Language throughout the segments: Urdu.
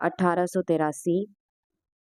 1883,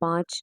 5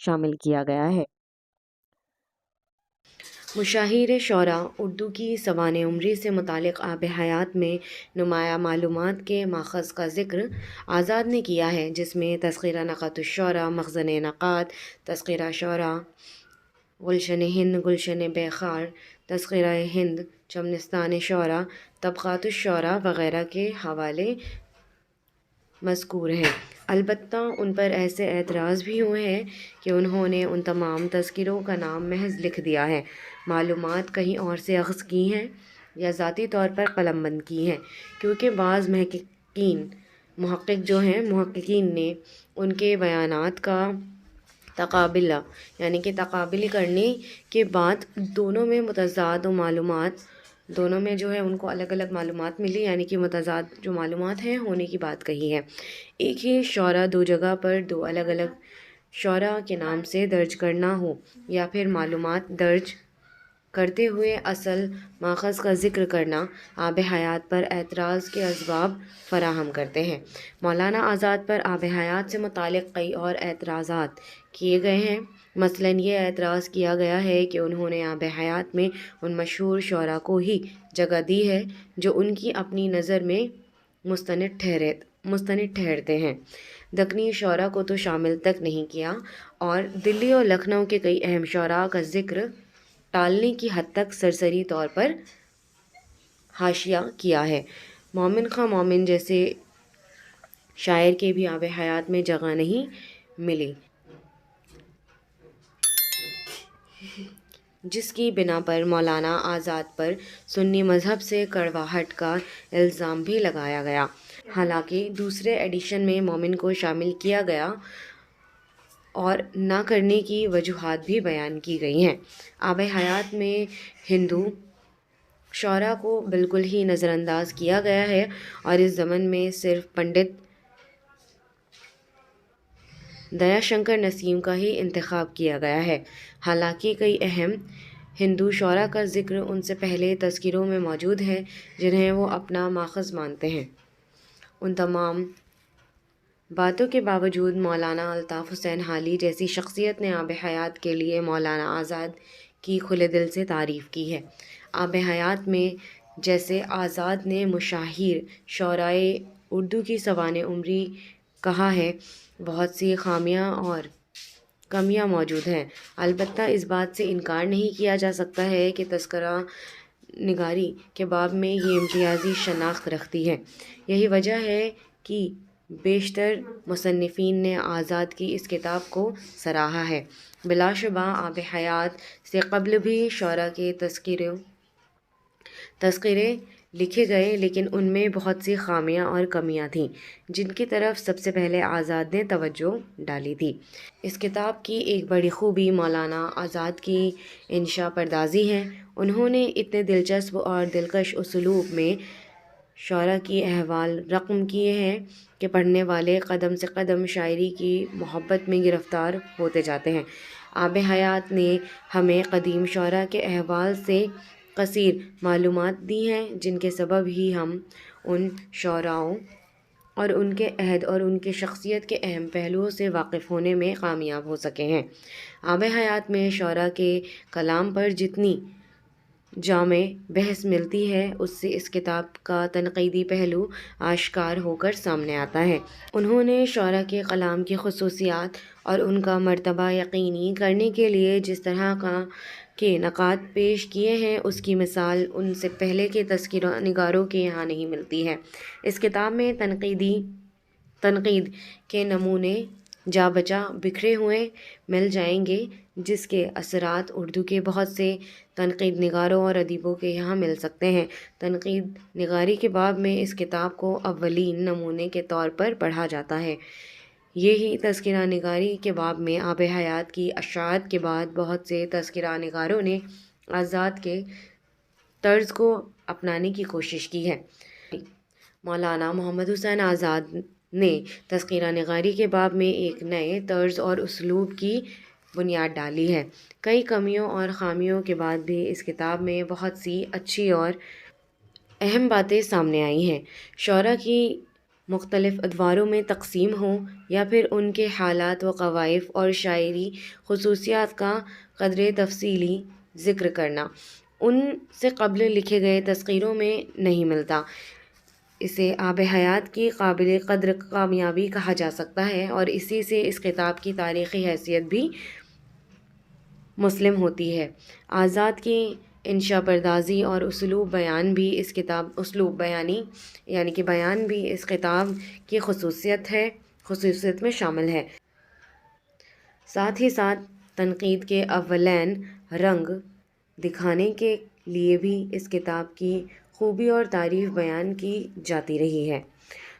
شامل کیا گیا ہے۔ مشاہیر شعراء اردو کی سوانح عمری سے متعلق آب حیات میں نمایاں معلومات کے ماخذ کا ذکر آزاد نے کیا ہے، جس میں تذکرہ نقاط الشعراء، مخزن نقاط، تذکرہ شعراء، گلشن ہند، گلشن بیخار، تذکرہ ہند، چمنستان شعراء، طبقات الشعراء وغیرہ کے حوالے مذکور ہیں۔ البتہ ان پر ایسے اعتراض بھی ہوئے ہیں کہ انہوں نے ان تمام تذکروں کا نام محض لکھ دیا ہے، معلومات کہیں اور سے اخذ کی ہیں یا ذاتی طور پر قلم بند کی ہیں، کیونکہ بعض محققین نے ان کے بیانات کا تقابل کرنے کے بعد دونوں میں متضاد معلومات، دونوں میں ان کو الگ الگ معلومات ملی، یعنی کہ متضاد جو معلومات ہیں ہونے کی بات کہی ہے۔ ایک ہی شعرا دو جگہ پر دو الگ الگ شعراء کے نام سے درج کرنا ہو، یا پھر معلومات درج کرتے ہوئے اصل ماخذ کا ذکر کرنا آب حیات پر اعتراض کے اسباب فراہم کرتے ہیں۔ مولانا آزاد پر آب حیات سے متعلق کئی اور اعتراضات کیے گئے ہیں۔ مثلاً یہ اعتراض کیا گیا ہے کہ انہوں نے آب حیات میں ان مشہور شعراء کو ہی جگہ دی ہے جو ان کی اپنی نظر میں مستند ٹھہرتے ہیں، دکنی شعراء کو تو شامل تک نہیں کیا، اور دلی اور لکھنؤ کے کئی اہم شعراء کا ذکر ٹالنے کی حد تک سرسری طور پر حاشیہ کیا ہے۔ مومن خاں مومن جیسے شاعر کے بھی آب حیات میں جگہ نہیں ملی، جس کی بنا پر مولانا آزاد پر سنی مذہب سے کڑواہٹ کا الزام بھی لگایا گیا۔ حالانکہ دوسرے ایڈیشن میں مومن کو شامل کیا گیا اور نہ کرنے کی وجوہات بھی بیان کی گئی ہیں۔ آب حیات میں ہندو شعراء کو بالکل ہی نظر انداز کیا گیا ہے اور اس ضمن میں صرف پنڈت دیا شنکر نسیم کا ہی انتخاب کیا گیا ہے۔ حالانکہ کئی اہم ہندو شعراء کا ذکر ان سے پہلے تذکروں میں موجود ہے جنہیں وہ اپنا ماخذ مانتے ہیں۔ ان تمام باتوں کے باوجود مولانا الطاف حسین حالی جیسی شخصیت نے آب حیات کے لیے مولانا آزاد کی کھلے دل سے تعریف کی ہے۔ آب حیات میں جیسے آزاد نے مشاہیر شعرائے اردو کی سوانح عمری کہا ہے، بہت سی خامیاں اور کمیاں موجود ہیں۔ البتہ اس بات سے انکار نہیں کیا جا سکتا ہے کہ تذکرہ نگاری کے باب میں یہ امتیازی شناخت رکھتی ہے۔ یہی وجہ ہے کہ بیشتر مصنفین نے آزاد کی اس کتاب کو سراہا ہے۔ بلا شبہ آب حیات سے قبل بھی شعراء کے تذکرے لکھے گئے، لیکن ان میں بہت سی خامیاں اور کمیاں تھیں جن کی طرف سب سے پہلے آزاد نے توجہ ڈالی تھی۔ اس کتاب کی ایک بڑی خوبی مولانا آزاد کی انشا پردازی ہے۔ انہوں نے اتنے دلچسپ اور دلکش اسلوب میں شعراء کی احوال رقم کیے ہیں کہ پڑھنے والے قدم سے قدم شاعری کی محبت میں گرفتار ہوتے جاتے ہیں۔ آب حیات نے ہمیں قدیم شعراء کے احوال سے کثیر معلومات دی ہیں، جن کے سبب ہی ہم ان شعراءوں اور ان کے عہد اور ان کی شخصیت کے اہم پہلوؤں سے واقف ہونے میں کامیاب ہو سکے ہیں۔ آب حیات میں شعراء کے کلام پر جتنی جامع بحث ملتی ہے، اس سے اس کتاب کا تنقیدی پہلو آشکار ہو کر سامنے آتا ہے۔ انہوں نے شعراء کے کلام کی خصوصیات اور ان کا مرتبہ یقینی کرنے کے لیے جس طرح کے نکات پیش کیے ہیں، اس کی مثال ان سے پہلے کے تذکرہ نگاروں کے یہاں نہیں ملتی ہے۔ اس کتاب میں تنقید کے نمونے جا بجا بکھرے ہوئے مل جائیں گے، جس کے اثرات اردو کے بہت سے تنقید نگاروں اور ادیبوں کے یہاں مل سکتے ہیں۔ تنقید نگاری کے باب میں اس کتاب کو اولین نمونے کے طور پر پڑھا جاتا ہے۔ یہی تذکرہ نگاری کے باب میں آب حیات کی اشاعت کے بعد بہت سے تذکرہ نگاروں نے آزاد کے طرز کو اپنانے کی کوشش کی ہے۔ مولانا محمد حسین آزاد نے تذکرہ نگاری کے باب میں ایک نئے طرز اور اسلوب کی بنیاد ڈالی ہے۔ کئی کمیوں اور خامیوں کے بعد بھی اس کتاب میں بہت سی اچھی اور اہم باتیں سامنے آئی ہیں۔ شعراء کی مختلف ادواروں میں تقسیم ہوں یا پھر ان کے حالات و قوائف اور شاعری خصوصیات کا قدر تفصیلی ذکر کرنا ان سے قبل لکھے گئے تذکیروں میں نہیں ملتا۔ اسے آب حیات کی قابل قدر کامیابی کہا جا سکتا ہے اور اسی سے اس کتاب کی تاریخی حیثیت بھی مسلم ہوتی ہے۔ آزاد کی انشا پردازی اور اسلوب بیانی یعنی کہ بیان بھی اس کتاب کی خصوصیت میں شامل ہے۔ ساتھ ہی ساتھ تنقید کے اولین رنگ دکھانے کے لیے بھی اس کتاب کی خوبی اور تعریف بیان کی جاتی رہی ہے۔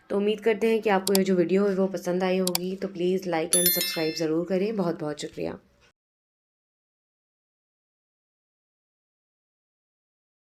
تو امید کرتے ہیں کہ آپ کو یہ جو ویڈیو ہے وہ پسند آئی ہوگی، تو پلیز لائک اینڈ سبسکرائب ضرور کریں۔ بہت بہت شکریہ۔